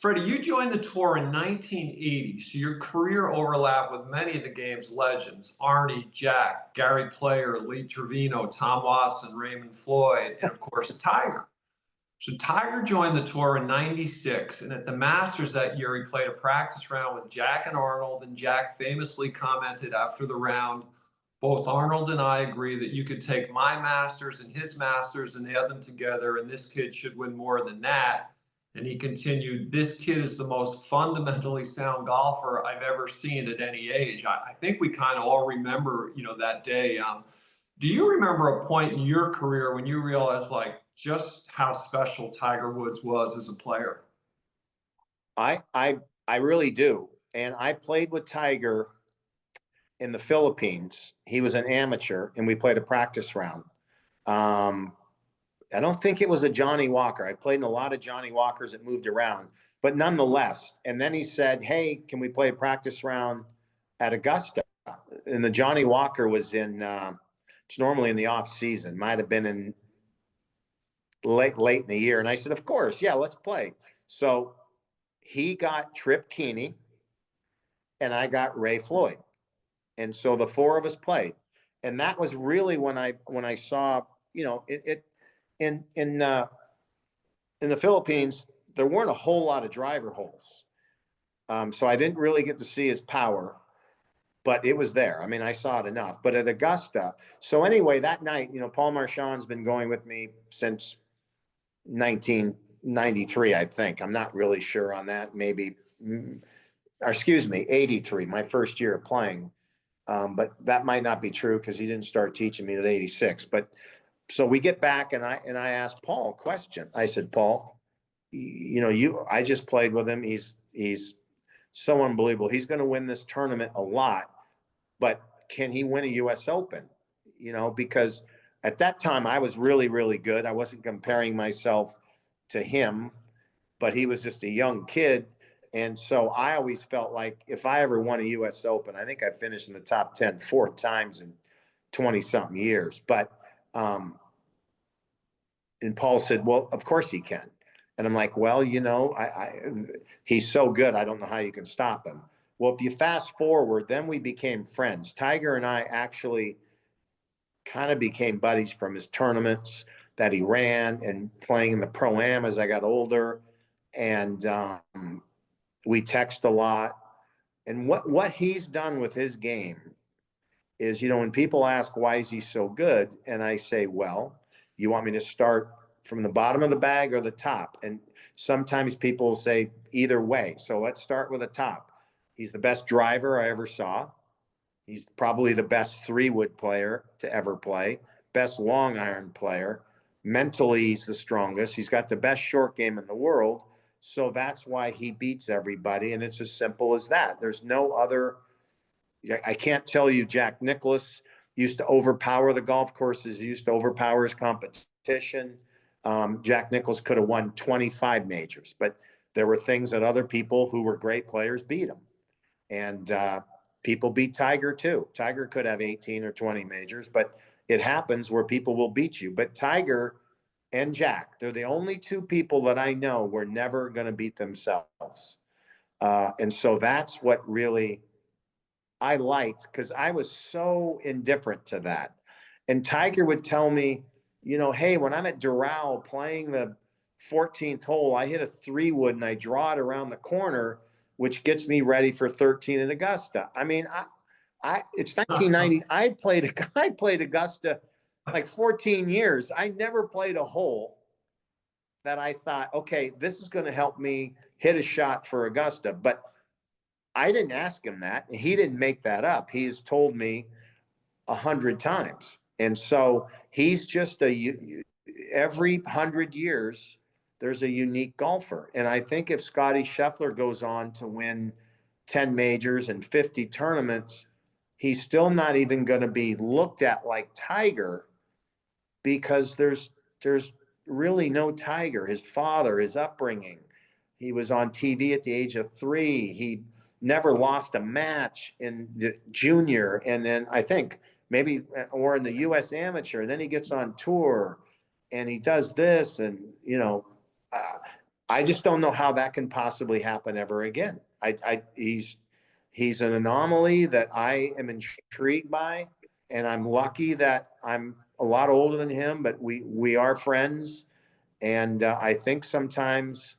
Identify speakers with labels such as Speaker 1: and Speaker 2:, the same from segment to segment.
Speaker 1: Freddie, you joined the tour in 1980, so your career overlapped with many of the game's legends: Arnie, Jack, Gary Player, Lee Trevino, Tom Watson, Raymond Floyd, and of course Tiger. So Tiger joined the tour in 96, and at the Masters that year, he played a practice round with Jack and Arnold, and Jack famously commented after the round, both Arnold and I agree that you could take my Masters and his Masters and add them together, and this kid should win more than that. And he continued, this kid is the most fundamentally sound golfer I've ever seen at any age. I think we kind of all remember, that day. Do you remember a point in your career when you realized like just how special Tiger Woods was as a player?
Speaker 2: I really do. And I played with Tiger in the Philippines. He was an amateur, and we played a practice round. I don't think it was a Johnny Walker. I played in a lot of Johnny Walkers that moved around, but nonetheless. And then he said, "Hey, can we play a practice round at Augusta?" And the Johnny Walker was in. It's normally in the off season. Might have been in late in the year. And I said, "Of course, yeah, let's play." So he got Trip Keeney, and I got Ray Floyd, and so the four of us played. And that was really when I saw, it in the Philippines, there weren't a whole lot of driver holes. So I didn't really get to see his power, but it was there. I mean, I saw it enough. But at Augusta, so anyway, that night, Paul Marchand's been going with me since 1993, I think. I'm not really sure on that. Maybe, or excuse me, 83, my first year of playing. But that might not be true because he didn't start teaching me at 86. But so we get back, and I asked Paul a question. I said, "Paul, I just played with him. He's so unbelievable. He's going to win this tournament a lot, but can he win a U.S. Open?" Because at that time I was really, really good. I wasn't comparing myself to him, but he was just a young kid. And so I always felt like if I ever won a U.S. Open, I think I finished in the top 10 4 times in 20 something years. But, and Paul said, "Well, of course he can." And I'm like, "Well, he's so good. I don't know how you can stop him." Well, if you fast forward, then we became friends. Tiger and I actually kind of became buddies from his tournaments that he ran and playing in the Pro-Am as I got older. And we text a lot. And what he's done with his game is, when people ask, why is he so good? And I say, well, you want me to start from the bottom of the bag or the top? And sometimes people say either way. So let's start with the top. He's the best driver I ever saw. He's probably the best 3-wood player to ever play, best long iron player. Mentally, he's the strongest. He's got the best short game in the world. So that's why he beats everybody. And it's as simple as that. There's no other. I can't tell you Jack Nicklaus used to overpower the golf courses. He used to overpower his competition. Jack Nicklaus could have won 25 majors, but there were things that other people who were great players beat him. And people beat Tiger too. Tiger could have 18 or 20 majors, but it happens where people will beat you. But Tiger and Jack, they're the only two people that I know were never going to beat themselves. And so that's what really I liked, because I was so indifferent to that. And Tiger would tell me, "Hey, when I'm at Doral playing the 14th hole, I hit a 3-wood and I draw it around the corner, which gets me ready for 13 in Augusta." I mean, it's 1990. I played Augusta like 14 years. I never played a hole that I thought, okay, this is going to help me hit a shot for Augusta. But I didn't ask him that. He didn't make that up. He has told me 100 times. And so he's just every 100 years, there's a unique golfer. And I think if Scotty Scheffler goes on to win 10 majors and 50 tournaments, he's still not even going to be looked at like Tiger, because there's really no Tiger. His father, his upbringing, he was on TV at the age of 3. He never lost a match in the junior. And then I think maybe, or in the U.S. amateur, and then he gets on tour and he does this. And, I just don't know how that can possibly happen ever again. He's an anomaly that I am intrigued by, and I'm lucky that I'm a lot older than him, but we are friends. And I think sometimes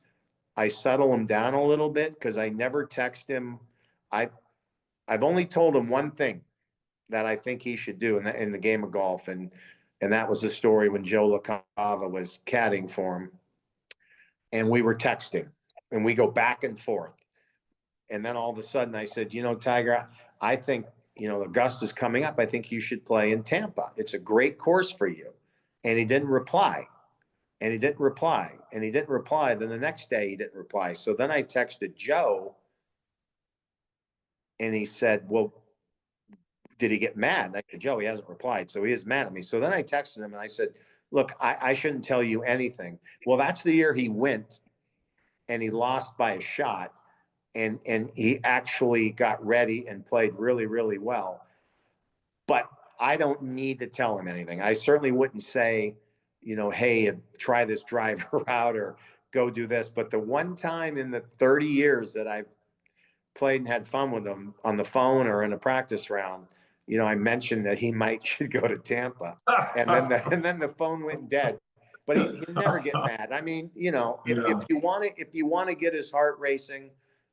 Speaker 2: I settle him down a little bit because I never text him. I I've only told him one thing that I think he should do in the game of golf, and that was the story when Joe LaCava was caddying for him, and we were texting, and we go back and forth, and then all of a sudden I said, Tiger, I think Augusta's coming up. I think you should play in Tampa. It's a great course for you, and he didn't reply. And he didn't reply, and he didn't reply. Then the next day he didn't reply. So then I texted Joe, and he said, well, did he get mad? And I said, Joe, he hasn't replied. So he is mad at me. So then I texted him and I said, look, I shouldn't tell you anything. Well, that's the year he went and he lost by a shot. And he actually got ready and played really, really well. But I don't need to tell him anything. I certainly wouldn't say, hey, try this driver out or go do this. But the one time in the 30 years that I've played and had fun with him on the phone or in a practice round, I mentioned that he should go to Tampa, and then the phone went dead. But he never get mad. I mean, if you want to get his heart racing,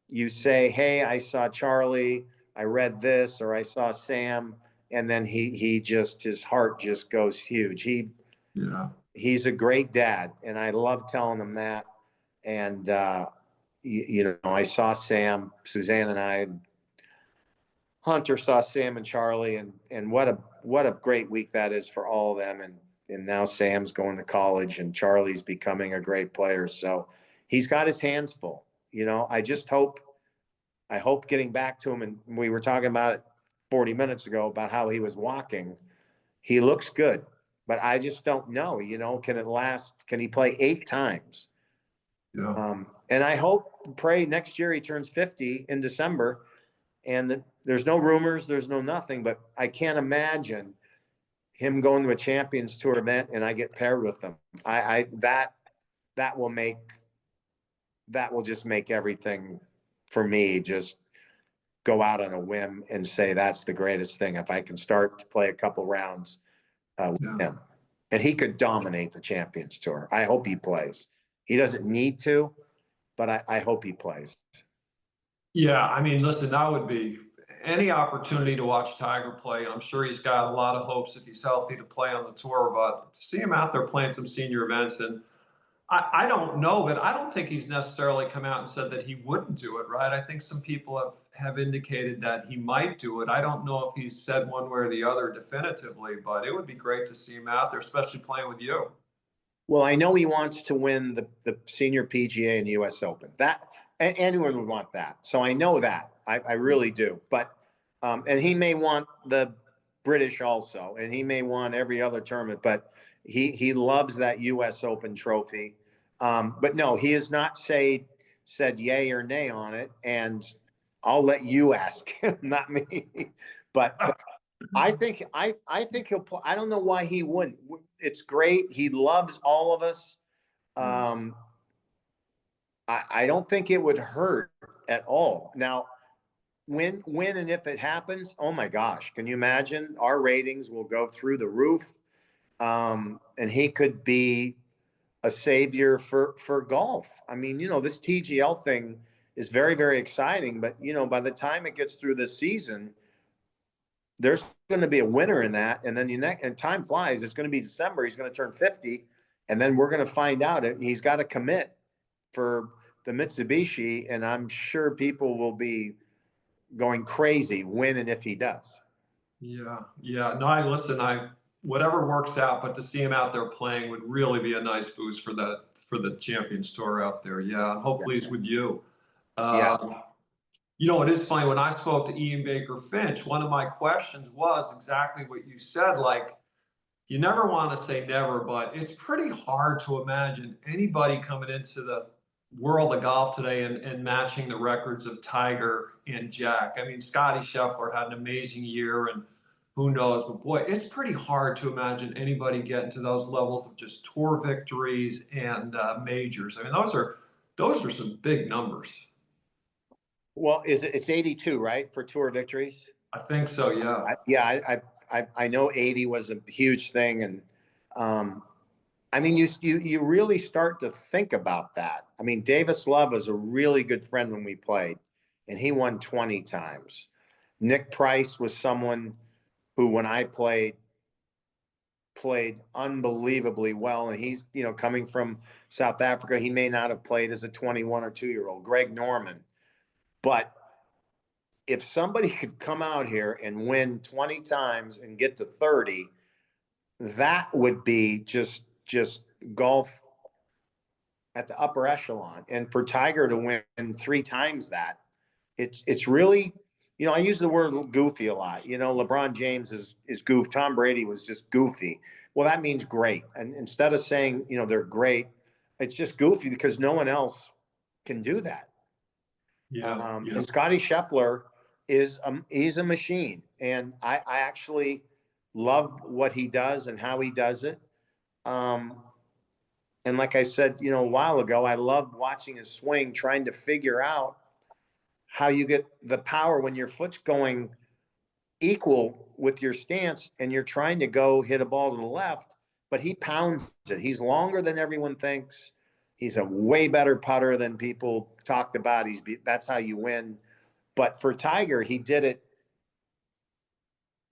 Speaker 2: you say, hey, I saw Charlie, I read this, or I saw Sam, and then his heart just goes huge. He's a great dad, and I love telling him that. And I saw Sam, Suzanne and I, Hunter saw Sam and Charlie, and what a great week that is for all of them. And now Sam's going to college and Charlie's becoming a great player. So he's got his hands full. I hope getting back to him, and we were talking about it 40 minutes ago about how he was walking. He looks good, but I just don't know, can it last? Can he play 8 times?
Speaker 1: Yeah.
Speaker 2: And I pray next year he turns 50 in December, and there's no rumors, there's no nothing, but I can't imagine him going to a Champions Tour event and I get paired with them. That will just make everything for me just go out on a whim and say that's the greatest thing if I can start to play a couple rounds with him. And he could dominate the Champions Tour. I hope he plays. He doesn't need to, but I hope he plays.
Speaker 1: Yeah, I mean, listen, that would be any opportunity to watch Tiger play. I'm sure he's got a lot of hopes if he's healthy to play on the tour, but to see him out there playing some senior events, and I don't know, but I don't think he's necessarily come out and said that he wouldn't do it, right? I think some people have indicated that he might do it. I don't know if he's said one way or the other definitively, but it would be great to see him out there, especially playing with you.
Speaker 2: Well, I know he wants to win the senior PGA and US Open. That anyone would want that. So I know that. I really do. But and he may want the British also, and he may want every other tournament, but he loves that US Open trophy. But no, he has not said yay or nay on it, and I'll let you ask him, not me. But I think he'll play. I don't know why he wouldn't. It's great. He loves all of us. I don't think it would hurt at all. Now, when and if it happens, oh my gosh, can you imagine? Our ratings will go through the roof, and he could be a savior for golf. I mean, this TGL thing is very, very exciting, but by the time it gets through this season, there's going to be a winner in that. And then and time flies. It's going to be December. He's going to turn 50. And then we're going to find out he's got to commit for the Mitsubishi. And I'm sure people will be going crazy when and if he does.
Speaker 1: Yeah. Yeah. No, listen, whatever works out, but to see him out there playing would really be a nice boost for the Champions Tour out there. Yeah. And hopefully he's with you.
Speaker 2: Yeah.
Speaker 1: It is funny. When I spoke to Ian Baker Finch, one of my questions was exactly what you said. Like, you never want to say never, but it's pretty hard to imagine anybody coming into the world of golf today and matching the records of Tiger and Jack. I mean, Scotty Scheffler had an amazing year, and who knows, but boy, it's pretty hard to imagine anybody getting to those levels of just tour victories and majors. I mean, those are some big numbers.
Speaker 2: Well, it's 82, right, for tour victories?
Speaker 1: I think so, yeah.
Speaker 2: I know 80 was a huge thing, and um, I mean, you really start to think about that. I mean, Davis Love was a really good friend when we played, and he won 20 times. Nick Price was someone who, when I played unbelievably well, and he's, coming from South Africa, he may not have played as a 21 or 2-year-old. Greg Norman, but if somebody could come out here and win 20 times and get to 30, that would be just golf at the upper echelon. And for Tiger to win 3 times that, it's really, I use the word goofy a lot. LeBron James is goof. Tom Brady was just goofy. Well, that means great. And instead of saying, they're great, it's just goofy because no one else can do that.
Speaker 1: Yeah.
Speaker 2: And Scotty Scheffler he's a machine. And I actually love what he does and how he does it. And like I said, a while ago, I love watching his swing, trying to figure out how you get the power when your foot's going equal with your stance and you're trying to go hit a ball to the left, but he pounds it. He's longer than everyone thinks. He's a way better putter than people talked about. That's how you win. But for Tiger, he did it,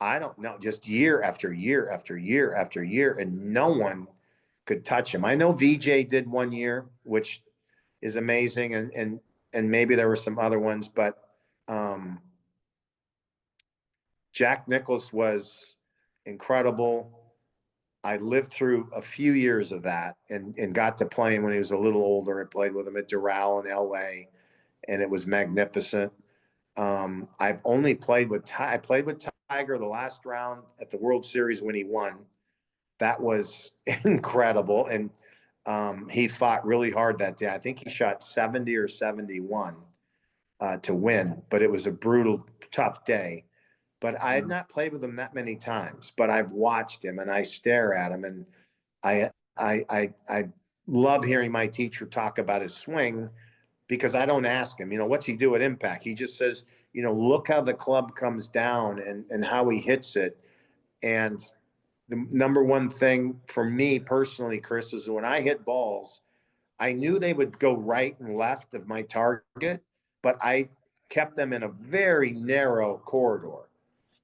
Speaker 2: I don't know, just year after year after year after year, and no one could touch him. I know VJ did one year, which is amazing, and maybe there were some other ones, but Jack Nicklaus was incredible. I lived through a few years of that and got to play him when he was a little older. I played with him at Doral in LA, and it was magnificent. I've only played with I played with Tiger the last round at the World Series when he won. That was incredible. And he fought really hard that day. I think he shot 70 or 71 to win, but it was a brutal, tough day. But I had not played with him that many times, but I've watched him and I stare at him, and I love hearing my teacher talk about his swing because I don't ask him, what's he do at impact? He just says, look how the club comes down and how he hits it. And the number one thing for me personally, Chris, is when I hit balls, I knew they would go right and left of my target, but I kept them in a very narrow corridor.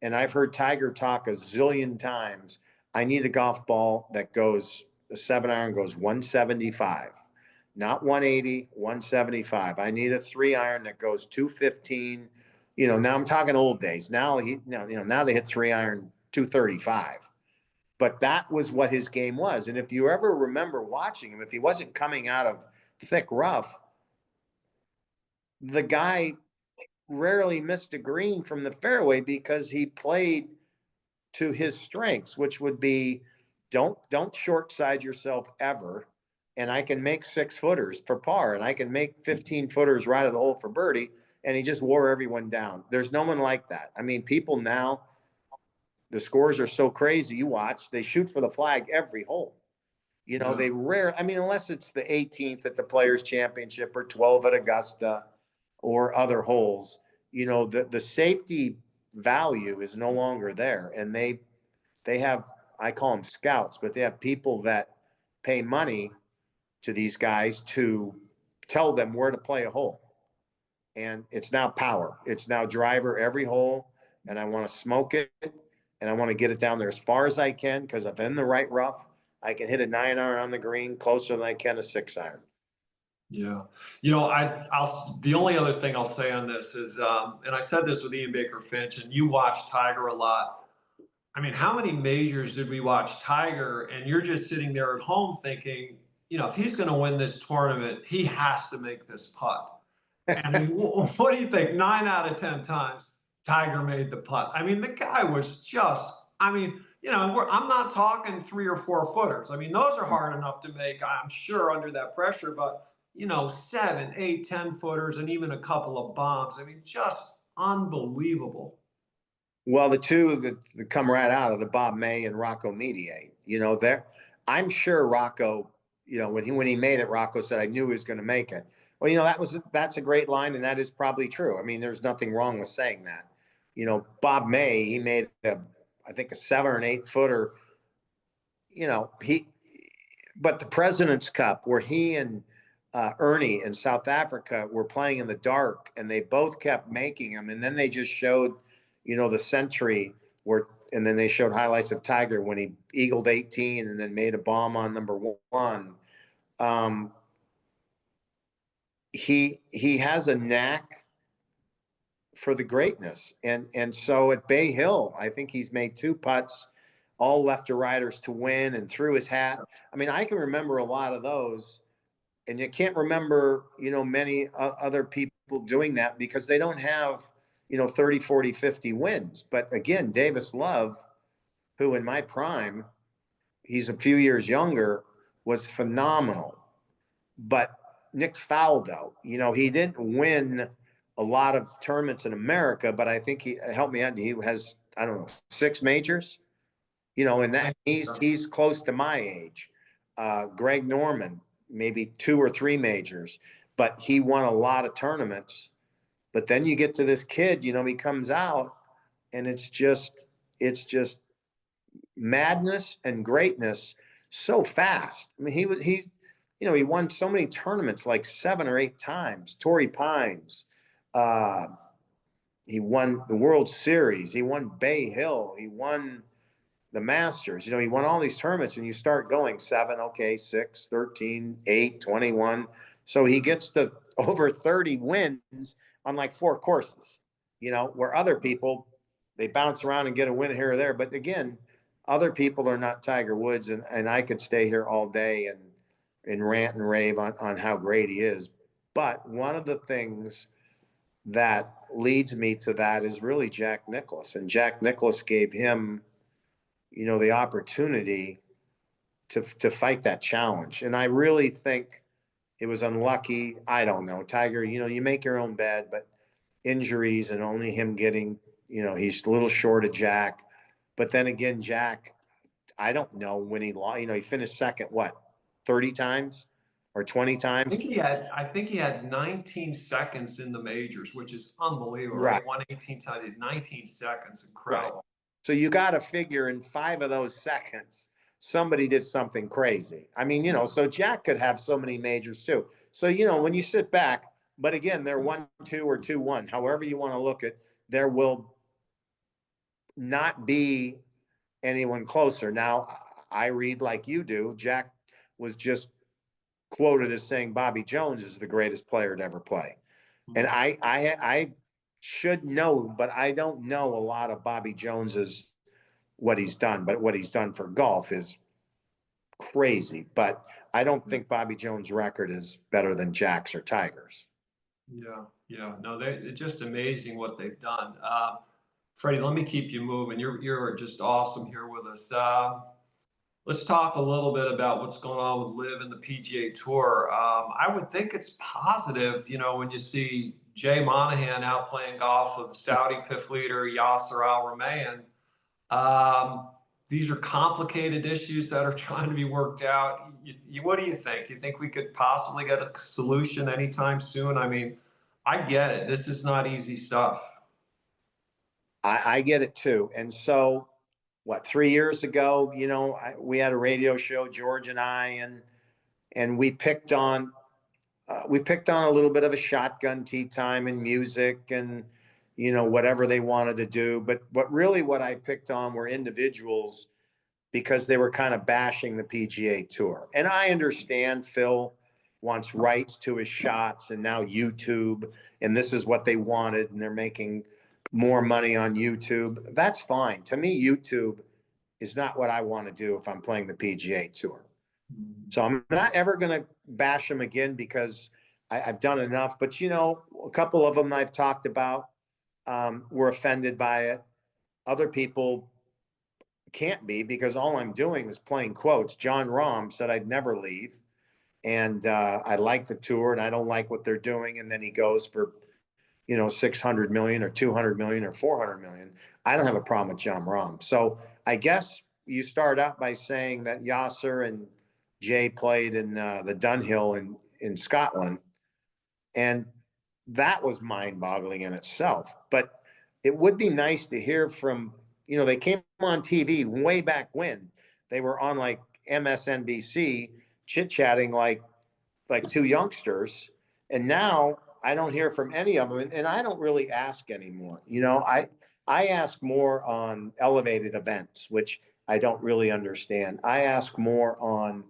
Speaker 2: And I've heard Tiger talk a zillion times. I need a golf ball that goes, the 7-iron goes 175, not 180, 175. I need a 3-iron that goes 215. Now I'm talking old days. Now now they hit 3-iron 235. But that was what his game was. And if you ever remember watching him, if he wasn't coming out of thick rough, the guy rarely missed a green from the fairway because he played to his strengths, which would be don't short side yourself ever. And I can make 6-footers for par, and I can make 15-footers right of the hole for birdie. And he just wore everyone down. There's no one like that. I mean, people now, the scores are so crazy. You watch, they shoot for the flag every hole. They I mean, unless it's the 18th at the Players Championship or 12 at Augusta or other holes, the safety value is no longer there. And they have, I call them scouts, but they have people that pay money to these guys to tell them where to play a hole. And it's now power. It's now driver every hole. And I want to smoke it. And I want to get it down there as far as I can, because if I'm in the right rough, I can hit a 9-iron on the green closer than I can a 6-iron.
Speaker 1: Yeah. I'll the only other thing I'll say on this is, and I said this with Ian Baker Finch, and you watch Tiger a lot. I mean, how many majors did we watch Tiger? And you're just sitting there at home thinking, if he's going to win this tournament, he has to make this putt. And I mean, what do you think? 9 out of 10 times, Tiger made the putt. I mean, the guy was just, I'm not talking 3 or 4 footers. I mean, those are hard enough to make, I'm sure, under that pressure, but 7, 8, 10 footers and even a couple of bombs. I mean, just unbelievable.
Speaker 2: Well, the two that come right out of the Bob May and Rocco Mediate, I'm sure Rocco, when he made it, Rocco said, I knew he was going to make it. Well, that's a great line, and that is probably true. I mean, there's nothing wrong with saying that. Bob May, he made I think a 7 or 8 footer. But the President's Cup, where he and Ernie in South Africa were playing in the dark, and they both kept making them, and then they just showed, the century and then they showed highlights of Tiger when he eagled 18 and then made a bomb on number one. He has a knack for the greatness. And so at Bay Hill, I think he's made 2 putts, all left to riders to win, and threw his hat. I mean, I can remember a lot of those, and you can't remember, many other people doing that because they don't have, 30, 40, 50 wins. But again, Davis Love, who in my prime, he's a few years younger, was phenomenal. But Nick Faldo, he didn't win a lot of tournaments in America, but I think he helped me out. He has, I don't know, 6 majors, and that he's close to my age. Greg Norman, maybe 2 or 3 majors, but he won a lot of tournaments. But then you get to this kid, he comes out, and it's just madness and greatness so fast. I mean, he won so many tournaments, like 7 or 8 times. Torrey Pines, he won the World Series, he won Bay Hill, he won the Masters. He won all these tournaments, and you start going 7, okay, 6, 13, 8, 21. So he gets to over 30 wins on like 4 courses, where other people, they bounce around and get a win here or there. But again, other people are not Tiger Woods, and I could stay here all day and rant and rave on how great he is. But one of the things that leads me to that is really Jack Nicklaus. And Jack Nicklaus gave him, the opportunity to fight that challenge. And I really think it was unlucky. I don't know. Tiger, you make your own bed, but injuries and only him getting, he's a little short of Jack. But then again, Jack, I don't know when he lost, he finished second, 30 times or 20 times?
Speaker 1: I think he had 19 seconds in the majors, which is unbelievable.
Speaker 2: Right.
Speaker 1: He won 18 times, 19 seconds, incredible.
Speaker 2: Right. So you got to figure in 5 of those seconds, somebody did something crazy. I mean, so Jack could have so many majors too. So, when you sit back, but again, they're 1-2 or 2-1, however you want to look at, there will not be anyone closer. Now, I read like you do. Jack was just quoted as saying Bobby Jones is the greatest player to ever play. And I should know, but I don't know a lot of Bobby Jones's what he's done. But what he's done for golf is crazy. But I don't think Bobby Jones' record is better than Jack's or Tiger's.
Speaker 1: Yeah. No, it's just amazing what they've done. Freddie, let me keep you moving. You're just awesome here with us. Let's talk a little bit about what's going on with LIV and the PGA Tour. I would think it's positive, when you see Jay Monahan out playing golf with Saudi PIF leader Yasser Al-Rumayyan. These are complicated issues that are trying to be worked out. What do you think? You think we could possibly get a solution anytime soon? I mean, I get it. This is not easy stuff.
Speaker 2: I get it too. And so, 3 years ago, we had a radio show, George and I, and we picked on a little bit of a shotgun tee time and music and, whatever they wanted to do. But what I picked on were individuals because they were kind of bashing the PGA Tour. And I understand Phil wants rights to his shots and now YouTube, and this is what they wanted, and they're making more money on YouTube. That's fine. To me, YouTube is not what I want to do if I'm playing the PGA Tour. So I'm not ever going to bash them again because I've done enough. But, a couple of them I've talked about were offended by it. Other people can't be because all I'm doing is playing quotes. John Rahm said I'd never leave. And I like the tour and I don't like what they're doing. And then he goes for, 600 million or 200 million or 400 million. I don't have a problem with John Rahm. So I guess you start out by saying that Yasser and Jay played in the Dunhill in Scotland. And that was mind-boggling in itself. But it would be nice to hear from, you know, they came on TV way back when. They were on like MSNBC chit-chatting like two youngsters. And now I don't hear from any of them. And I don't really ask anymore. You know, I ask more on elevated events, which I don't really understand. I ask more on,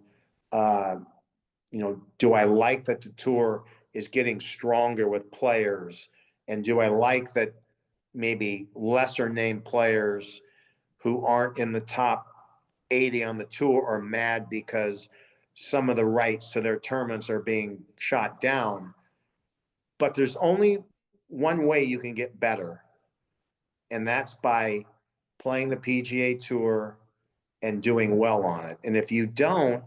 Speaker 2: you know, do I like that the tour is getting stronger with players? And do I like that maybe lesser named players who aren't in the top 80 on the tour are mad because some of the rights to their tournaments are being shot down? But there's only one way you can get better, and that's by playing the PGA Tour and doing well on it. And if you don't,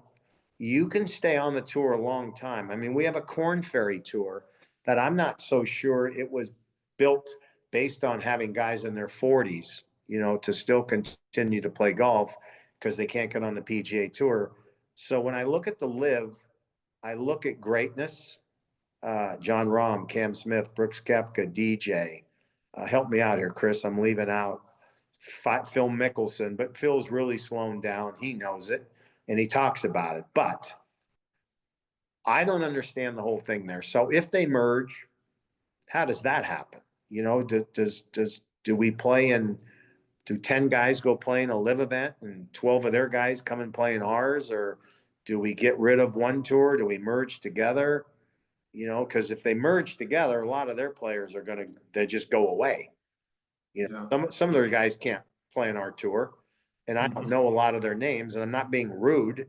Speaker 2: you can stay on the tour a long time. I mean, we have a Corn Ferry Tour that I'm not so sure it was built based on having guys in their 40s, you know, to still continue to play golf because they can't get on the PGA Tour. So when I look at the LIV, I look at greatness. John Rahm, Cam Smith, Brooks Koepka, DJ. Help me out here, Chris. I'm leaving out Phil Mickelson, but Phil's really slowing down. He knows it, and he talks about it. But I don't understand the whole thing there. So if they merge, how does that happen? You know, do we play in? Do 10 guys go play in a LIV event and 12 of their guys come and play in ours? Or do we get rid of one tour? Do we merge together? You know, because if they merge together, a lot of their players are they just go away. You know, some of their guys can't play on our tour, and I don't know a lot of their names, and I'm not being rude.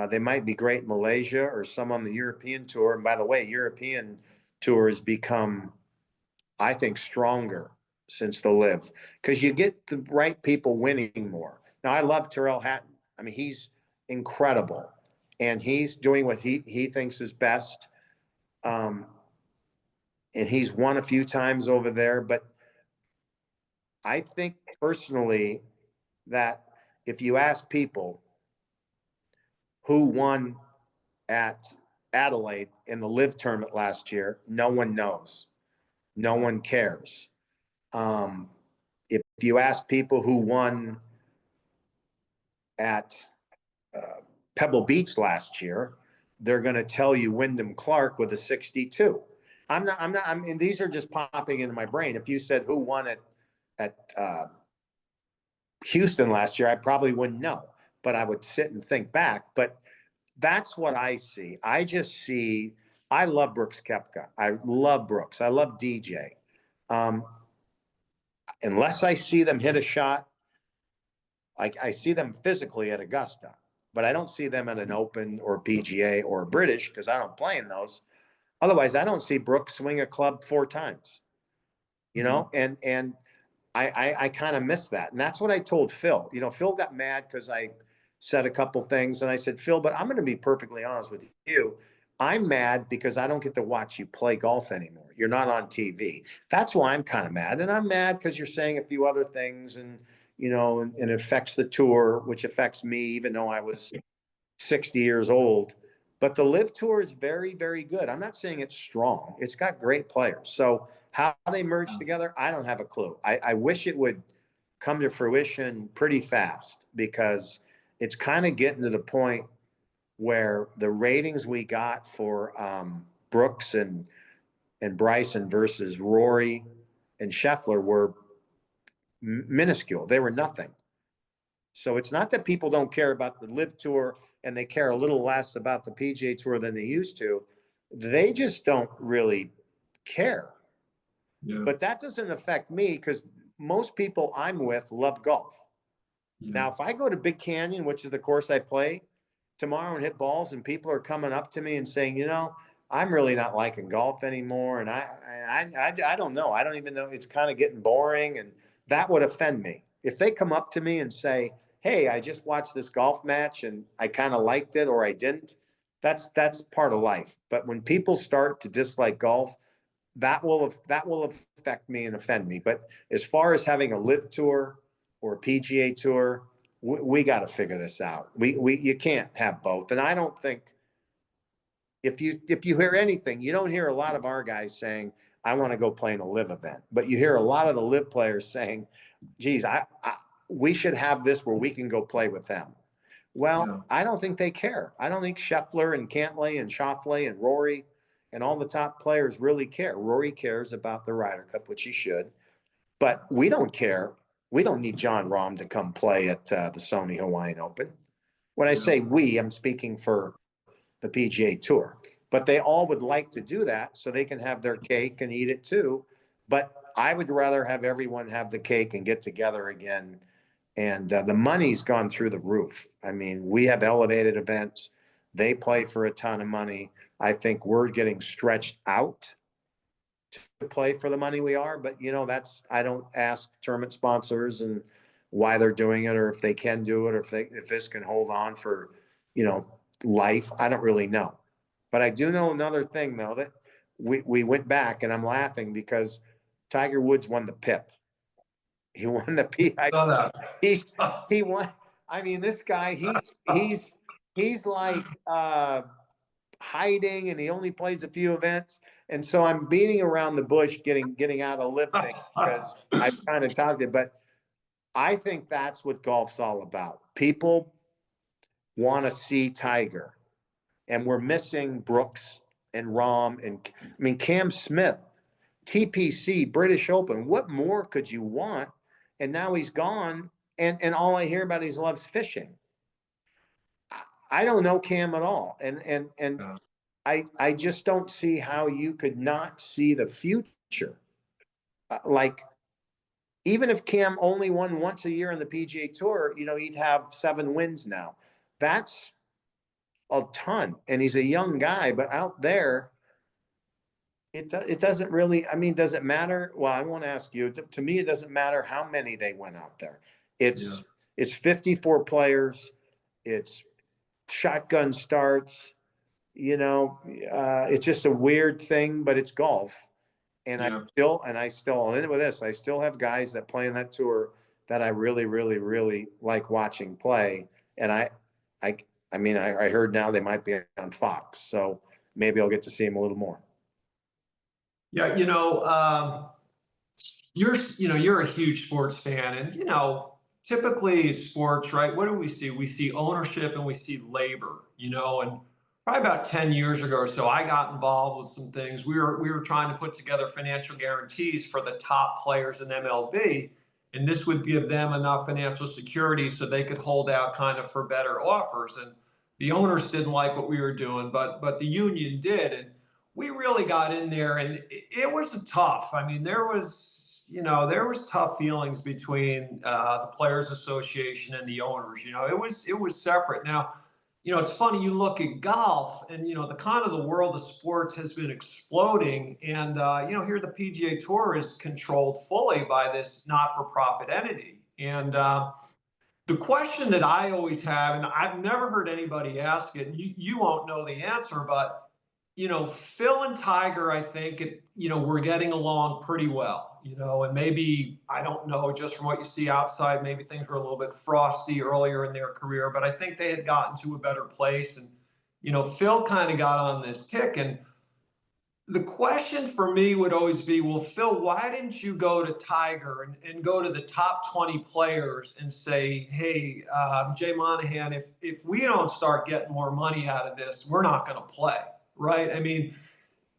Speaker 2: They might be great in Malaysia or some on the European tour. And by the way, European tour has become, I think, stronger since the LIV because you get the right people winning more. Now, I love Tyrrell Hatton. I mean, he's incredible, and he's doing what he thinks is best. And he's won a few times over there, but I think personally that if you ask people who won at Adelaide in the LIV tournament last year, no one knows. No one cares. If you ask people who won at Pebble Beach last year, they're going to tell you Wyndham Clark with a 62. I mean, these are just popping into my brain. If you said who won at Houston last year, I probably wouldn't know, but I would sit and think back. But that's what I see. I just see, I love Brooks Koepka. I love Brooks. I love DJ. Unless I see them hit a shot, like I see them physically at Augusta, but I don't see them at an Open or PGA or British because I don't play in those. Otherwise, I don't see Brooks swing a club 4 times, you know, and I kind of miss that. And that's what I told Phil. You know, Phil got mad because I said a couple things, and I said, Phil, but I'm going to be perfectly honest with you. I'm mad because I don't get to watch you play golf anymore. You're not on TV. That's why I'm kind of mad. And I'm mad because you're saying a few other things, and, you know, and it affects the tour, which affects me, even though I was 60 years old. But the LIV Tour is very, very good. I'm not saying it's strong. It's got great players. So how they merge together, I don't have a clue. I wish it would come to fruition pretty fast because it's kind of getting to the point where the ratings we got for Brooks and Bryson versus Rory and Scheffler were minuscule. They were nothing. So it's not that people don't care about the LIV Tour and they care a little less about the PGA Tour than they used to. They just don't really care. Yeah. But that doesn't affect me because most people I'm with love golf. Yeah. Now, if I go to Big Canyon, which is the course I play tomorrow, and hit balls, and people are coming up to me and saying, you know, I'm really not liking golf anymore, and I don't know. I don't even know. It's kind of getting boring, and that would offend me. If they come up to me and say, hey, I just watched this golf match and I kind of liked it or I didn't, that's part of life. But when people start to dislike golf, that will affect me and offend me. But as far as having a LIV Tour or a PGA Tour, we got to figure this out. You can't have both. And I don't think if you hear anything, you don't hear a lot of our guys saying, I want to go play in a LIV event, but you hear a lot of the LIV players saying, geez, we should have this where we can go play with them. Well,
Speaker 1: Yeah.
Speaker 2: I don't think they care. I don't think Scheffler and Cantlay and Schauffele and Rory and all the top players really care. Rory cares about the Ryder Cup, which he should, but we don't care. We don't need John Rahm to come play at the Sony Hawaiian Open. When I say we, I'm speaking for the PGA Tour, but they all would like to do that so they can have their cake and eat it too. But I would rather have everyone have the cake and get together again. And the money's gone through the roof. I mean, we have elevated events. They play for a ton of money. I think we're getting stretched out to play for the money we are. But, you know, I don't ask tournament sponsors and why they're doing it, or if they can do it, or if this can hold on for, you know, life. I don't really know. But I do know another thing, though, that we went back, and I'm laughing because Tiger Woods won the PIP. He won the PI. He won. I mean, this guy, he's like hiding, and he only plays a few events. And so I'm beating around the bush, getting out of LIV thing because I've kind of talked it. But I think that's what golf's all about. People want to see Tiger, and we're missing Brooks and Rahm, and I mean Cam Smith, TPC, British Open. What more could you want? And now he's gone, and all I hear about is loves fishing. I don't know Cam at all, and I just don't see how you could not see the future. Like, even if Cam only won once a year on the PGA Tour, you know, he'd have 7 wins now. That's a ton, and he's a young guy, but out there, it doesn't really, I mean, does it matter? Well, I won't ask you. To me, it doesn't matter how many they went out there. It's 54 players. It's shotgun starts. You know, it's just a weird thing, but it's golf. And I still, I'll end with this. I still have guys that play in that tour that I really, really, really like watching play. And I mean, I heard now they might be on Fox, so maybe I'll get to see them a little more.
Speaker 1: Yeah, you know, you're a huge sports fan, and you know, typically sports, right? What do we see? We see ownership and we see labor, you know, and probably about 10 years ago or so, I got involved with some things. We were trying to put together financial guarantees for the top players in MLB, and this would give them enough financial security so they could hold out kind of for better offers. And the owners didn't like what we were doing, but the union did, and we really got in there, and it was tough. I mean, there was tough feelings between the Players Association and the owners. You know, it was separate. Now, you know, it's funny. You look at golf, and you know, the world of sports has been exploding, and you know, here the PGA Tour is controlled fully by this not-for-profit entity. And the question that I always have, and I've never heard anybody ask it, and you won't know the answer, but you know, Phil and Tiger, I think you know, we're getting along pretty well, you know, and maybe, I don't know, just from what you see outside, maybe things were a little bit frosty earlier in their career, but I think they had gotten to a better place. And, you know, Phil kind of got on this kick. And the question for me would always be, well, Phil, why didn't you go to Tiger and go to the top 20 players and say, hey, Jay Monahan, if we don't start getting more money out of this, we're not going to play. Right? I mean,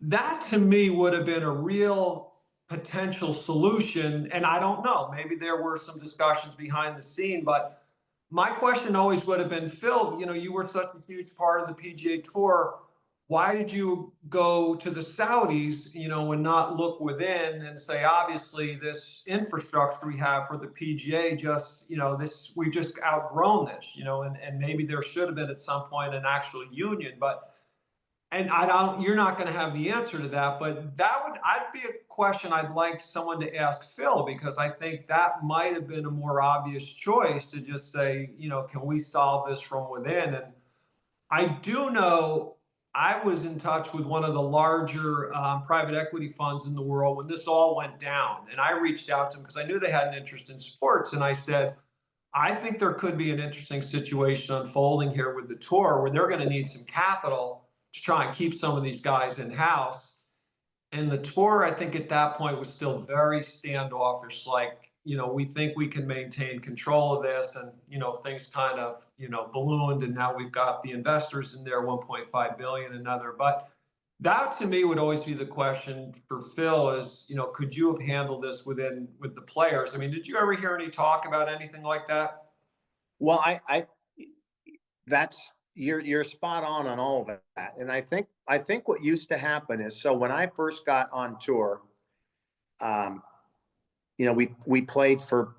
Speaker 1: that to me would have been a real potential solution. And I don't know, maybe there were some discussions behind the scene, but my question always would have been, Phil, you know, you were such a huge part of the PGA Tour. Why did you go to the Saudis, you know, and not look within and say, obviously, this infrastructure we have for the PGA just, you know, we've just outgrown this, you know, and maybe there should have been at some point an actual union, but and you're not going to have the answer to that, but I'd be a question I'd like someone to ask Phil, because I think that might have been a more obvious choice to just say, you know, can we solve this from within? And I do know I was in touch with one of the larger private equity funds in the world when this all went down. And I reached out to them because I knew they had an interest in sports. And I said, I think there could be an interesting situation unfolding here with the tour where they're going to need some capital to try and keep some of these guys in house. And the tour, I think at that point was still very standoffish. Like, we think we can maintain control of this, and things kind of ballooned, and now we've got the investors in there, 1.5 billion, another. But that to me would always be the question for Phil is, could you have handled this with the players? I mean, did you ever hear any talk about anything like that?
Speaker 2: Well, that's you're spot on all of that. And I think what used to happen is, so when I first got on tour, we played for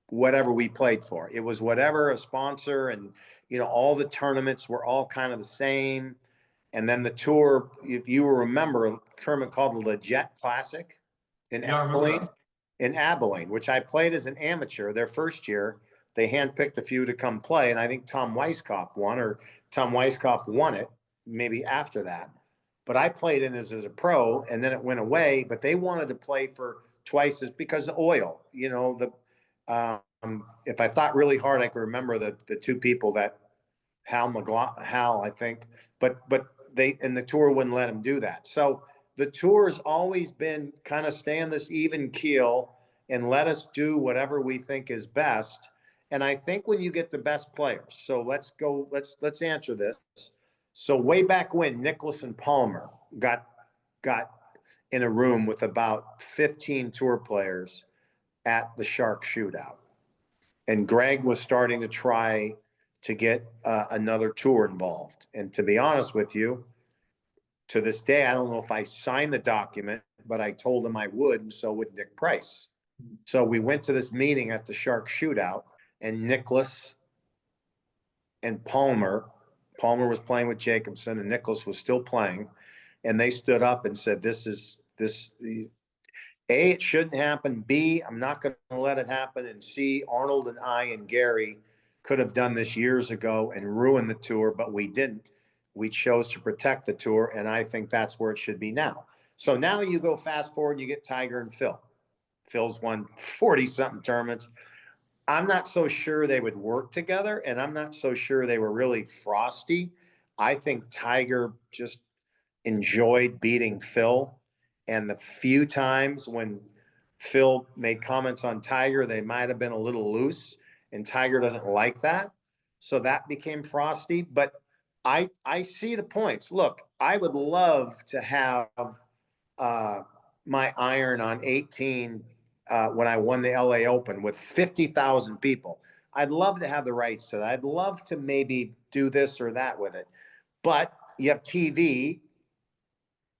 Speaker 2: whatever we played for. It was whatever a sponsor, and all the tournaments were all kind of the same. And then the tour, if you remember, a tournament called the Leggett Classic in Abilene, which I played as an amateur their first year. They handpicked a few to come play, and I think Tom Weiskopf won it maybe after that. But I played in as a pro, and then it went away. But they wanted to play for twice as, because of oil. If I thought really hard, I could remember the two people that Hal, I think, but the tour wouldn't let him do that. So the tour's always been kind of stay on this even keel and let us do whatever we think is best. And I think when you get the best players, so let's answer this. So way back when Nicklaus and Palmer got in a room with about 15 tour players at the Shark Shootout, and Greg was starting to try to get another tour involved. And to be honest with you, to this day, I don't know if I signed the document, but I told him I would, and so would Nick Price. So we went to this meeting at the Shark Shootout, and Nicklaus and Palmer was playing with Jacobson, and Nicklaus was still playing, and they stood up and said, A, it shouldn't happen. B, I'm not going to let it happen. And C, Arnold and I and Gary could have done this years ago and ruined the tour, but we didn't. We chose to protect the tour, and I think that's where it should be now. So now you go fast forward, you get Tiger and Phil. Phil's won 40-something tournaments. I'm not so sure they would work together, and I'm not so sure they were really frosty. I think Tiger just enjoyed beating Phil, and the few times when Phil made comments on Tiger, they might have been a little loose, and Tiger doesn't like that. So that became frosty. But I see the points. Look, I would love to have my iron on 18 when I won the LA Open with 50,000 people. I'd love to have the rights to that. I'd love to maybe do this or that with it. But you have TV,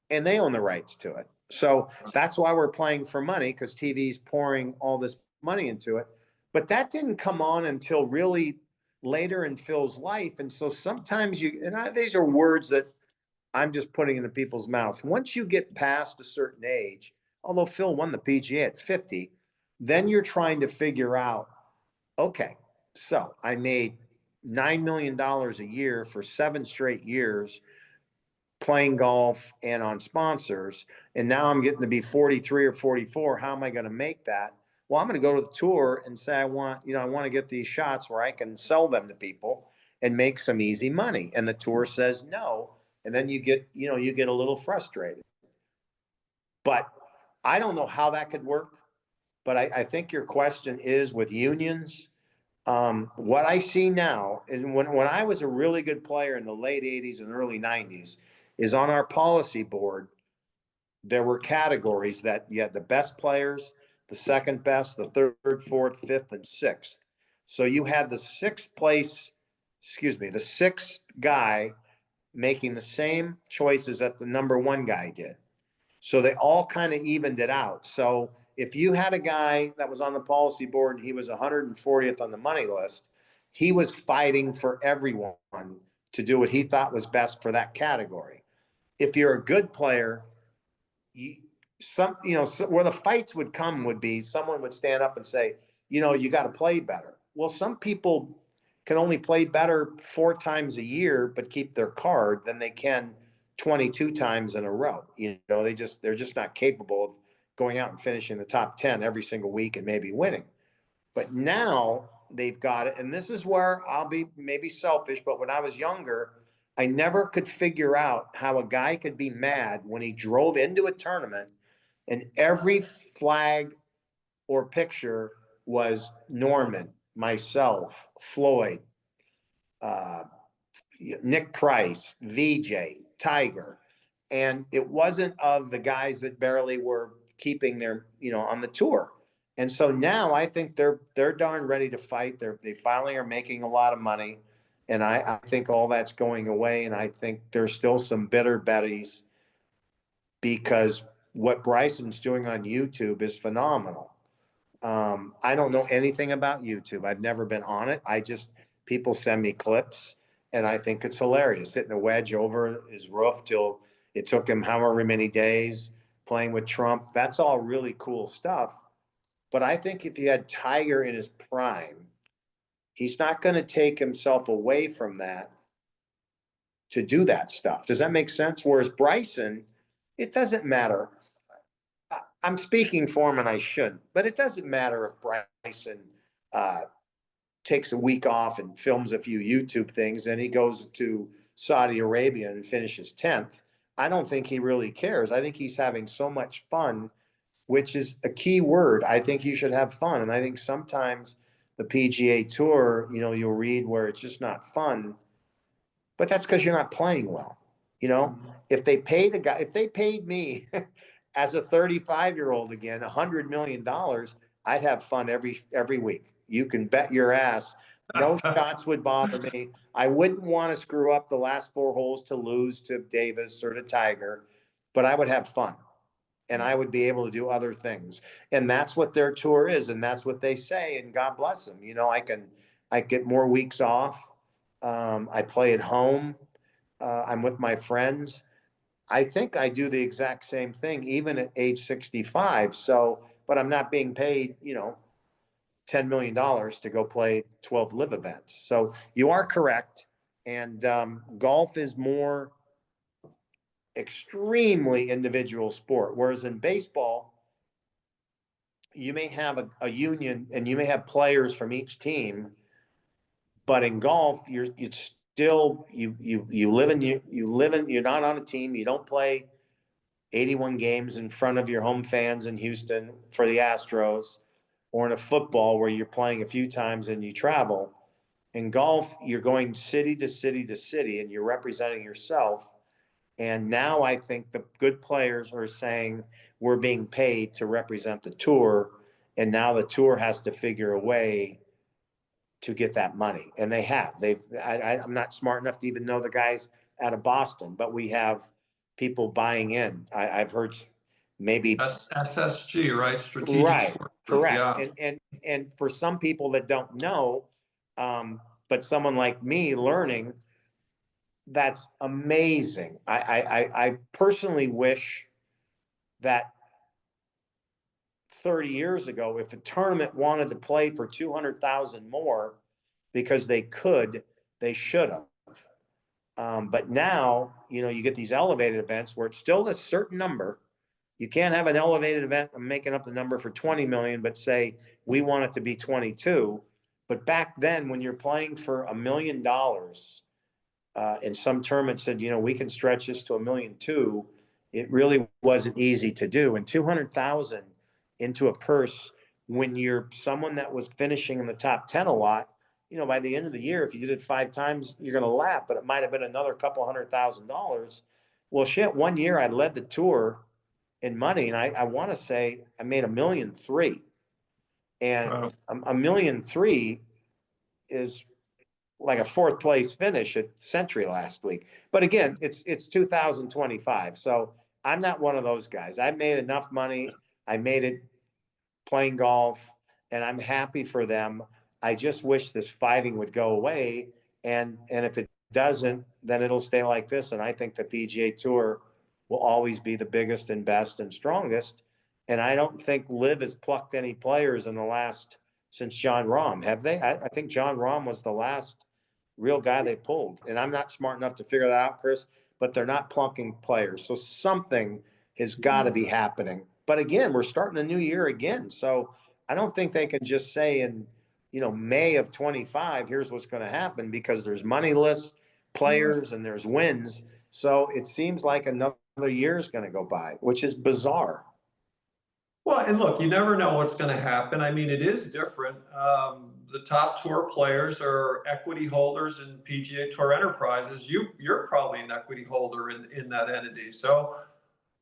Speaker 2: and they own the rights to it. So that's why we're playing for money, because TV's pouring all this money into it. But that didn't come on until really later in Phil's life. And so sometimes these are words that I'm just putting into people's mouths. Once you get past a certain age, although Phil won the PGA at 50, then you're trying to figure out, okay, so I made $9 million a year for 7 straight years playing golf and on sponsors, and now I'm getting to be 43 or 44. How am I going to make that? Well, I'm going to go to the tour and say, I want to get these shots where I can sell them to people and make some easy money. And the tour says no. And then you get a little frustrated. But I don't know how that could work. But I think your question is with unions. What I see now, and when I was a really good player in the late 80s and early 90s, is on our policy board, there were categories that you had the best players, the second best, the third, fourth, fifth, and sixth. So you had the sixth guy making the same choices that the number one guy did. So they all kind of evened it out. So if you had a guy that was on the policy board and he was 140th on the money list, he was fighting for everyone to do what he thought was best for that category. If you're a good player, where the fights would come would be someone would stand up and say, you got to play better. Well, some people can only play better 4 times a year, but keep their card than they can 22 times in a row. They're just not capable of going out and finishing the top 10 every single week and maybe winning. But now they've got it. And this is where I'll be maybe selfish, but when I was younger, I never could figure out how a guy could be mad when he drove into a tournament and every flag or picture was Norman, myself, Floyd, uh, Nick Price, VJ, Tiger. And it wasn't of the guys that barely were keeping their, on the tour. And so now I think they're darn ready to fight. They finally are making a lot of money. And I think all that's going away. And I think there's still some bitter betties because what Bryson's doing on YouTube is phenomenal. I don't know anything about YouTube. I've never been on it. People send me clips and I think it's hilarious. Hitting a wedge over his roof till it took him however many days, playing with Trump. That's all really cool stuff. But I think if you had Tiger in his prime, he's not going to take himself away from that to do that stuff. Does that make sense? Whereas Bryson, it doesn't matter. I'm speaking for him and I shouldn't, but it doesn't matter if Bryson takes a week off and films a few YouTube things and he goes to Saudi Arabia and finishes 10th. I don't think he really cares. I think he's having so much fun, which is a key word. I think you should have fun. And I think sometimes the PGA Tour, you'll read where it's just not fun, but that's because you're not playing well. If they paid a guy, if they paid me as a 35-year-old again, $100 million, I'd have fun every week. You can bet your ass. No shots would bother me. I wouldn't want to screw up the last 4 holes to lose to Davis or to Tiger, but I would have fun and I would be able to do other things. And that's what their tour is. And that's what they say. And God bless them. I get more weeks off. I play at home. I'm with my friends. I think I do the exact same thing, even at age 65. So, but I'm not being paid, $10 million to go play 12 live events. So you are correct. And golf is more extremely individual sport. Whereas in baseball, you may have a union and you may have players from each team, but in golf, you're still you're not on a team. You don't play 81 games in front of your home fans in Houston for the Astros, or in a football where you're playing a few times and you travel. In golf, you're going city to city to city and you're representing yourself. And now I think the good players are saying we're being paid to represent the tour. And now the tour has to figure a way to get that money. And they have. I'm not smart enough to even know the guys out of Boston, but we have people buying in. I've heard maybe
Speaker 1: SSG, right? Strategic
Speaker 2: right,
Speaker 1: Sports Group.
Speaker 2: correct.
Speaker 1: Yeah.
Speaker 2: And for some people that don't know, but someone like me learning, that's amazing. I personally wish that 30 years ago, if a tournament wanted to play for 200,000 more because they could, they should have. But now, you get these elevated events where it's still a certain number. You can't have an elevated event. I'm making up the number for 20 million, but say we want it to be 22. But back then, when you're playing for $1 million, and some tournaments said, we can stretch this to $1.2 million, it really wasn't easy to do. And 200,000 into a purse when you're someone that was finishing in the top 10 a lot, by the end of the year, if you did it 5 times, you're going to laugh, but it might have been another couple $100,000. Well, shit, one year I led the tour in money, and I want to say I made $1.3 million, and
Speaker 1: Wow.
Speaker 2: $1.3 million is like a 4th place finish at Century last week. But again, it's 2025, so I'm not one of those guys. I made enough money. I made it playing golf, and I'm happy for them. I just wish this fighting would go away, and if it doesn't, then it'll stay like this. And I think the PGA Tour will always be the biggest and best and strongest. And I don't think LIV has plucked any players in the last since John Rahm, have they? I think John Rahm was the last real guy they pulled. And I'm not smart enough to figure that out, Chris, but they're not plunking players. So something has got to be happening. But again, we're starting a new year again. So I don't think they can just say in, May of 25, here's what's going to happen, because there's moneyless players and there's wins. So it seems like another year is going to go by, which is bizarre.
Speaker 1: Well, and look, you never know what's going to happen. I mean, it is different. The top tour players are equity holders in PGA Tour Enterprises. You're probably an equity holder in that entity. So,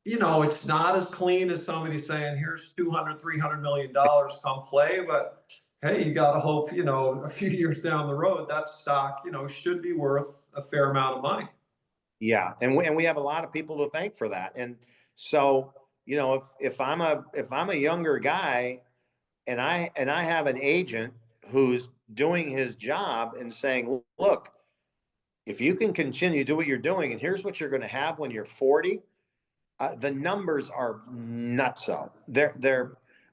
Speaker 1: you know, it's not as clean as somebody saying, here's 200, $300 million, come play. But hey, you got to hope, you know, a few years down the road, that stock, you know, should be worth a fair amount of money.
Speaker 2: Yeah, and we have a lot of people to thank for that. And so, you know, if I'm a younger guy and I have an agent who's doing his job and saying, look, if you can continue to do what you're doing, and here's what you're going to have when you're 40, the numbers are nutso.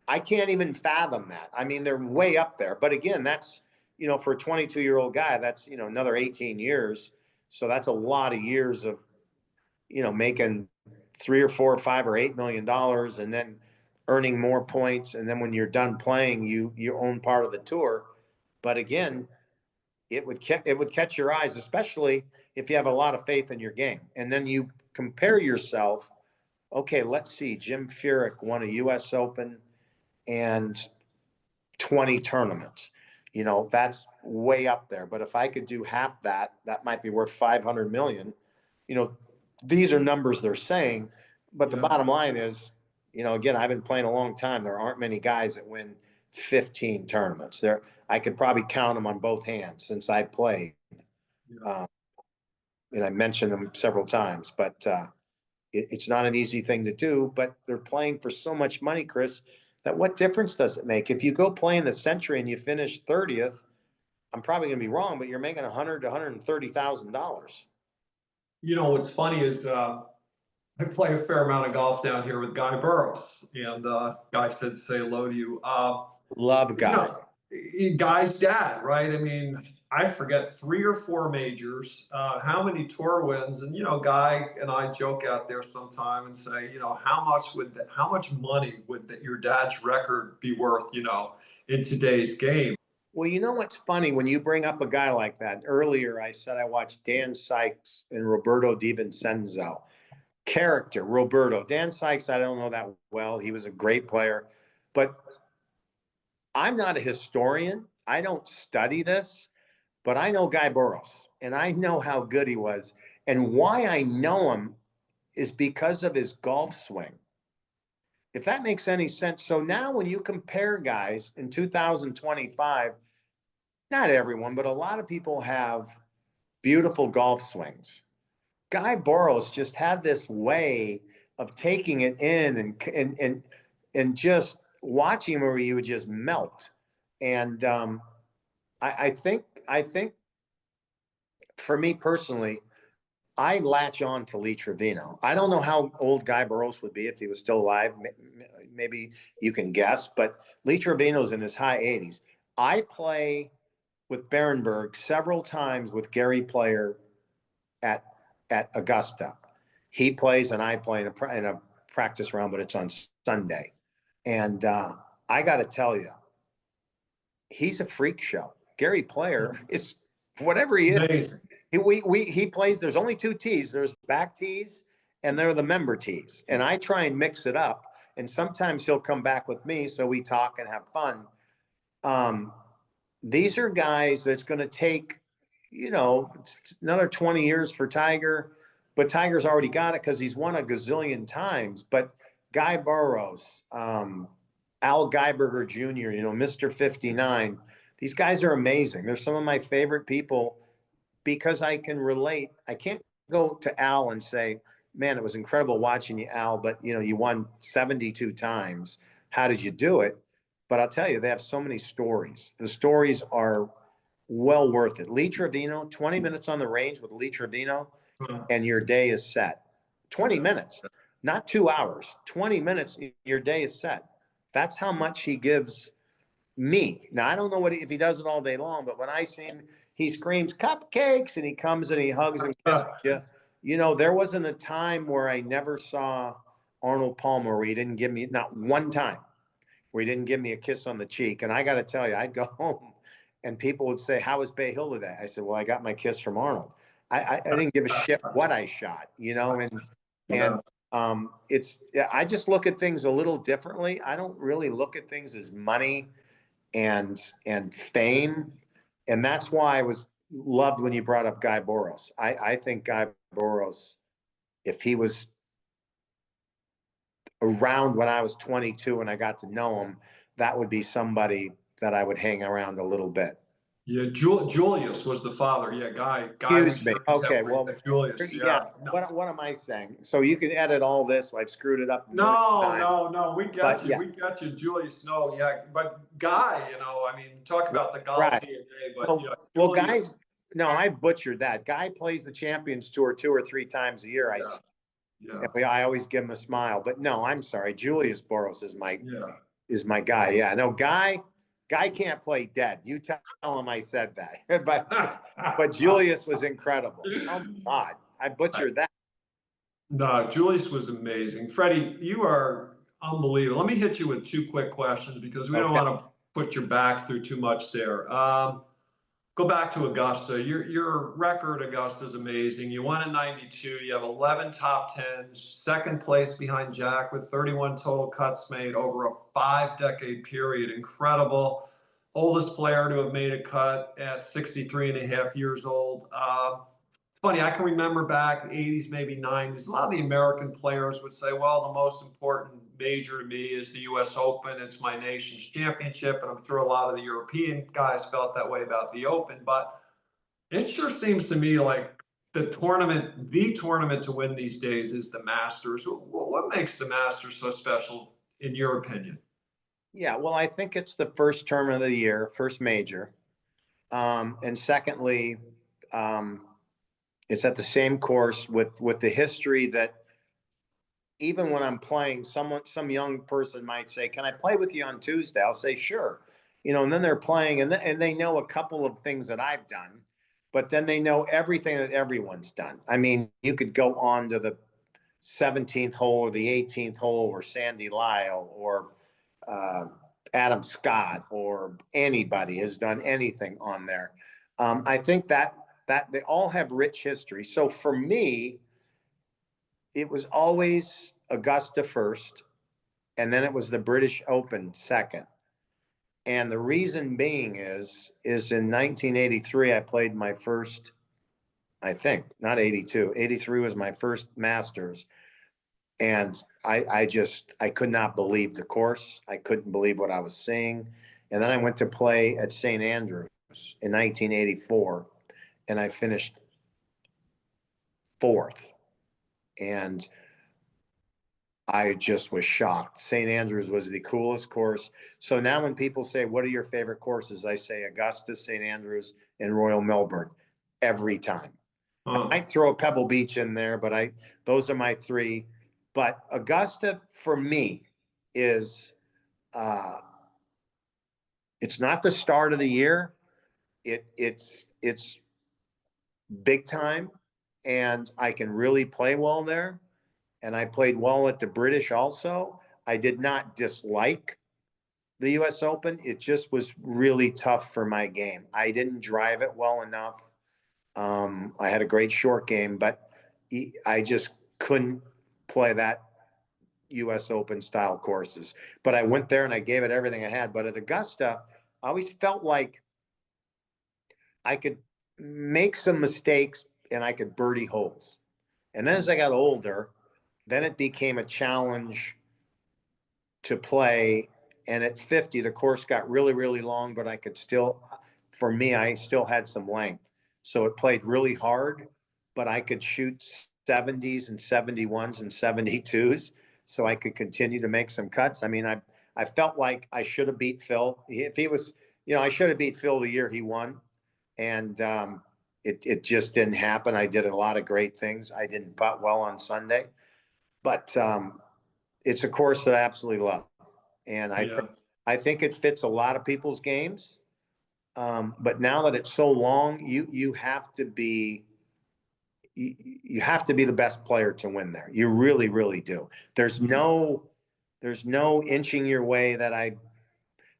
Speaker 2: I can't even fathom that. I mean, they're way up there. But again, that's, you know, for a 22-year-old guy, that's, you know, another 18 years. So that's a lot of years of, you know, making 3 or 4 or 5 or $8 million and then earning more points. And then when you're done playing, you own part of the tour. But again, it would catch your eyes, especially if you have a lot of faith in your game. And then you compare yourself. Okay, let's see. Jim Furyk won a U.S. Open and 20 tournaments. You know, that's way up there. But if I could do half that, that might be worth 500 million. You know, these are numbers they're saying, but the bottom line is, you know, again, I've been playing a long time. There aren't many guys that win 15 tournaments. I could probably count them on both hands since I played. And I mentioned them several times, but it's not an easy thing to do. But they're playing for so much money, Chris, that what difference does it make? If you go play in the Century and you finish 30th, I'm probably going to be wrong, but you're making $100,000 to $130,000.
Speaker 1: You know, what's funny is I play a fair amount of golf down here with Guy Burrows, and Guy said, "Say hello to you."
Speaker 2: Love
Speaker 1: You
Speaker 2: Guy.
Speaker 1: know, Guy's dad, right? I mean, I forget 3 or 4 majors, how many tour wins, and you know, Guy and I joke out there sometime and say, you know, how much money would your dad's record be worth, you know, in today's game?
Speaker 2: Well, you know what's funny when you bring up a guy like that? Earlier, I said I watched Dan Sykes and Roberto DiVincenzo. Character, Roberto. Dan Sykes, I don't know that well. He was a great player, but I'm not a historian. I don't study this, but I know Guy Burrows and I know how good he was. And why I know him is because of his golf swing. If that makes any sense. So now when you compare guys in 2025, not everyone, but a lot of people have beautiful golf swings. Guy Burrows just had this way of taking it in and just watching where you would just melt. And I think for me personally, I latch on to Lee Trevino. I don't know how old Guy Burrows would be if he was still alive. Maybe you can guess, but Lee Trevino's in his high 80s. I play with Berenberg several times with Gary Player at Augusta. He plays and I play in a practice round, but it's on Sunday. And I got to tell you, he's a freak show. Gary Player is whatever he is.
Speaker 1: Amazing.
Speaker 2: He plays. There's only 2 tees. There's back tees and there are the member tees. And I try and mix it up. And sometimes he'll come back with me, so we talk and have fun. These are guys that's going to take, you know, another 20 years for Tiger, but Tiger's already got it because he's won a gazillion times. But Guy Burrows, Al Geiberger Jr., you know, Mr. 59, these guys are amazing. They're some of my favorite people because I can relate. I can't go to Al and say, man, it was incredible watching you, Al, but, you know, you won 72 times. How did you do it? But I'll tell you, they have so many stories. The stories are well worth it. Lee Trevino, 20 minutes on the range with Lee Trevino, and your day is set. 20 minutes, not 2 hours. 20 minutes, your day is set. That's how much he gives me. Now, I don't know if he does it all day long, but when I see him, he screams cupcakes and he comes and he hugs and kisses you. You know, there wasn't a time where I never saw Arnold Palmer where he didn't give me, not one time, where he didn't give me a kiss on the cheek. And I got to tell you, I'd go home and people would say, how was Bay Hill today? I said, well, I got my kiss from Arnold. I didn't give a shit what I shot, you know, and I just look at things a little differently. I don't really look at things as money and fame. And that's why I was loved when you brought up Guy Boros. I think Guy Boros, if he was around when I was 22 and I got to know him, that would be somebody that I would hang around a little bit.
Speaker 1: Yeah, Julius was the father. Yeah, Guy
Speaker 2: Excuse
Speaker 1: was
Speaker 2: me. Okay, well,
Speaker 1: Julius.
Speaker 2: yeah.
Speaker 1: Yeah. No,
Speaker 2: What am I saying? So you can edit all this. I've screwed it up a million times.
Speaker 1: no. We got
Speaker 2: But
Speaker 1: you.
Speaker 2: yeah,
Speaker 1: We got you, Julius. No, yeah, but Guy, I mean, talk about the golf
Speaker 2: right.
Speaker 1: DNA, but
Speaker 2: Well, Guy,
Speaker 1: Julius.
Speaker 2: no, I butchered that. Guy plays the Champions Tour 2 or 3 times a year.
Speaker 1: Yeah, yeah,
Speaker 2: I always give him a smile. But no, I'm sorry. Julius Boros
Speaker 1: yeah.
Speaker 2: is my guy. Yeah, no, Guy can't play dead. You tell him I said that. but Julius was incredible. Oh my God, I butchered that.
Speaker 1: No, Julius was amazing. Freddie, you are unbelievable. Let me hit you with 2 quick questions because we don't
Speaker 2: Okay.
Speaker 1: want to put your back through too much there. Go back to Augusta. Your record, Augusta, is amazing. You won in '92. You have 11 top tens, second place behind Jack with 31 total cuts made over a 5-decade period. Incredible. Oldest player to have made a cut at 63 and a half years old. Funny, I can remember back in the 80s, maybe 90s, a lot of the American players would say, well, the most important major to me is the US Open. It's my nation's championship. And I'm sure a lot of the European guys felt that way about the Open. But it sure seems to me like the tournament to win these days is the Masters. What makes the Masters so special, in your opinion?
Speaker 2: Yeah, well, I think it's the first tournament of the year, first major. And secondly, it's at the same course with the history that even when I'm playing, some young person might say, "Can I play with you on Tuesday?" I'll say, "Sure." And then they're playing, and they know a couple of things that I've done, but then they know everything that everyone's done. I mean, you could go on to the 17th hole or the 18th hole or Sandy Lyle or uh, Adam Scott or anybody has done anything on there. I think that they all have rich history. So for me, it was always Augusta first, and then it was the British Open second. And the reason being is in 1983, I played my first, I think, not 82, 83 was my first Masters. And I could not believe the course. I couldn't believe what I was seeing. And then I went to play at St. Andrews in 1984, and I finished fourth. And I just was shocked. St. Andrews was the coolest course. So now when people say, what are your favorite courses? I say Augusta, St. Andrews, and Royal Melbourne every time. I might throw a Pebble Beach in there, but those are my 3. But Augusta for me is it's not the start of the year. It's big time, and I can really play well there. And I played well at the British also. I did not dislike the US Open. It just was really tough for my game. I didn't drive it well enough. I had a great short game, but I just couldn't play that US Open style courses. But I went there and I gave it everything I had. But at Augusta, I always felt like I could make some mistakes and I could birdie holes. And then as I got older, then it became a challenge to play. And at 50, the course got really, really long, but I could still, for me, I still had some length. So it played really hard, but I could shoot 70s and 71s and 72s. So I could continue to make some cuts. I mean, I felt like I should have beat Phil. If he was, I should have beat Phil the year he won. And it just didn't happen. I did a lot of great things. I didn't putt well on Sunday, but it's a course that I absolutely love. And I think it fits a lot of people's games. But now that it's so long, you have to be the best player to win there. You really, really do. There's no inching your way that I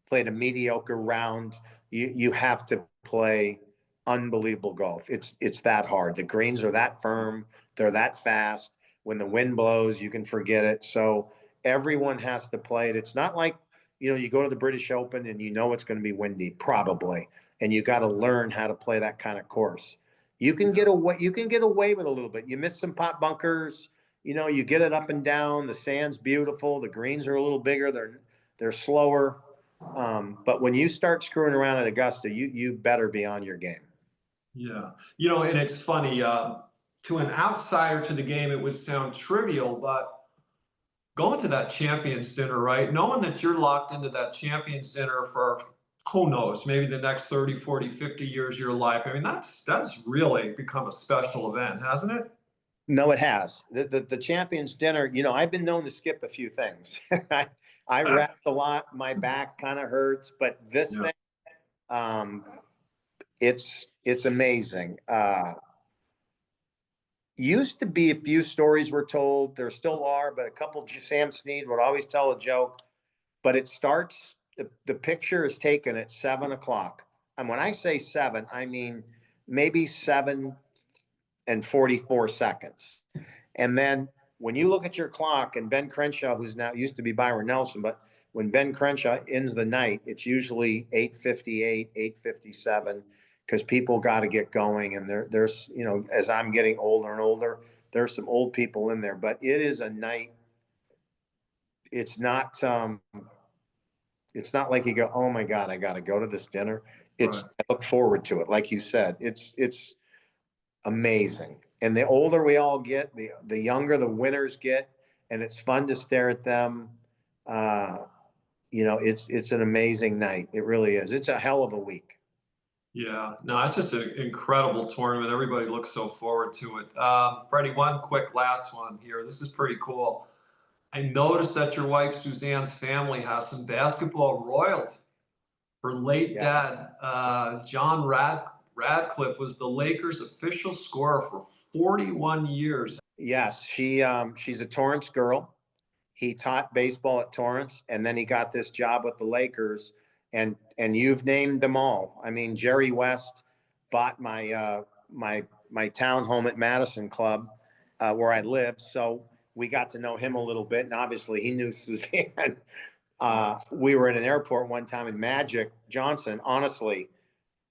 Speaker 2: played a mediocre round. You have to play unbelievable golf. It's that hard. The greens are that firm. They're that fast. When the wind blows, you can forget it. So everyone has to play it. It's not like, you go to the British Open and you know it's going to be windy, probably, and you got to learn how to play that kind of course. You can get away. You can get away with a little bit. You miss some pot bunkers. You get it up and down. The sand's beautiful. The greens are a little bigger. They're slower. But when you start screwing around at Augusta, you better be on your game.
Speaker 1: Yeah. And it's funny, to an outsider to the game, it would sound trivial, but going to that Champions Dinner, right? Knowing that you're locked into that Champions Dinner for, who knows, maybe the next 30, 40, 50 years of your life. I mean, that's really become a special event, hasn't it?
Speaker 2: No, it has. The Champions Dinner, I've been known to skip a few things. I rest a lot. My back kind of hurts, but this
Speaker 1: Yeah.
Speaker 2: thing, um, it's amazing. Used to be a few stories were told. There still are, but a couple. Sam Snead would always tell a joke. But it starts. The picture is taken at 7 o'clock, and when I say seven, I mean maybe 7:44. And then when you look at your clock, and Ben Crenshaw, who's now used to be Byron Nelson, but when Ben Crenshaw ends the night, it's usually 8:58, 8:57, because people got to get going. And there's, as I'm getting older and older, there's some old people in there, but it is a night. It's not, it's not like you go, oh my God, I got to go to this dinner.
Speaker 1: Right.
Speaker 2: I look forward to it. Like you said, it's amazing. And the older we all get, the younger the winners get, and it's fun to stare at them. It's an amazing night. It really is. It's a hell of a week.
Speaker 1: Yeah, no, it's just an incredible tournament. Everybody looks so forward to it. Freddie, one quick last one here. This is pretty cool. I noticed that your wife Suzanne's family has some basketball royalty. Her late
Speaker 2: Yeah.
Speaker 1: dad, John Radcliffe, was the Lakers' official scorer for 41 years.
Speaker 2: Yes, she's a Torrance girl. He taught baseball at Torrance, and then he got this job with the Lakers. And you've named them all. I mean, Jerry West bought my town home at Madison Club, where I live. So we got to know him a little bit, and obviously he knew Suzanne. We were in an airport one time, and Magic Johnson, honestly,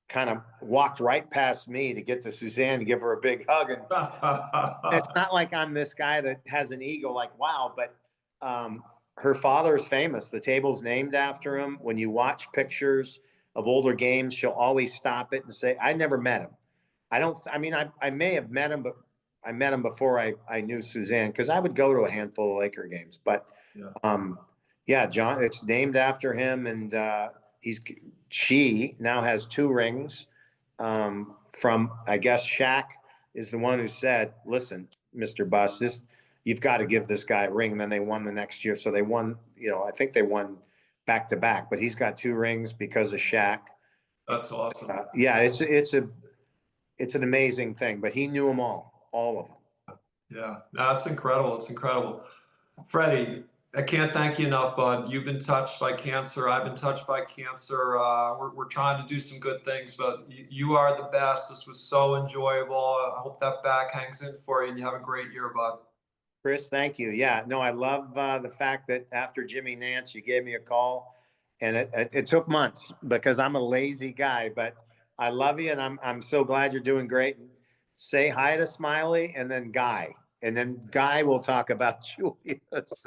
Speaker 2: kind of walked right past me to get to Suzanne to give her a big hug. And it's not like I'm this guy that has an ego like, wow, but her father is famous. The table's named after him. When you watch pictures of older games, she'll always stop it and say, I never met him. I may have met him, but I met him before I knew Suzanne, because I would go to a handful of Laker games. But yeah, John, it's named after him. And she now has 2 rings from, I guess, Shaq is the one who said, listen, Mr. Buss, you've got to give this guy a ring. And then they won the next year. So they won, I think they won back to back, but he's got 2 rings because of Shaq.
Speaker 1: That's awesome.
Speaker 2: Yeah, it's an amazing thing, but he knew them all of them.
Speaker 1: Yeah, no, it's incredible. It's incredible. Freddie, I can't thank you enough, bud. You've been touched by cancer. I've been touched by cancer. We're trying to do some good things, but you are the best. This was so enjoyable. I hope that back hangs in for you and you have a great year, bud.
Speaker 2: Chris, thank you. Yeah, no, I love the fact that after Jimmy Nance, you gave me a call, and it took months because I'm a lazy guy, but I love you, and I'm so glad you're doing great. Say hi to Smiley, and then Guy will talk about Julius.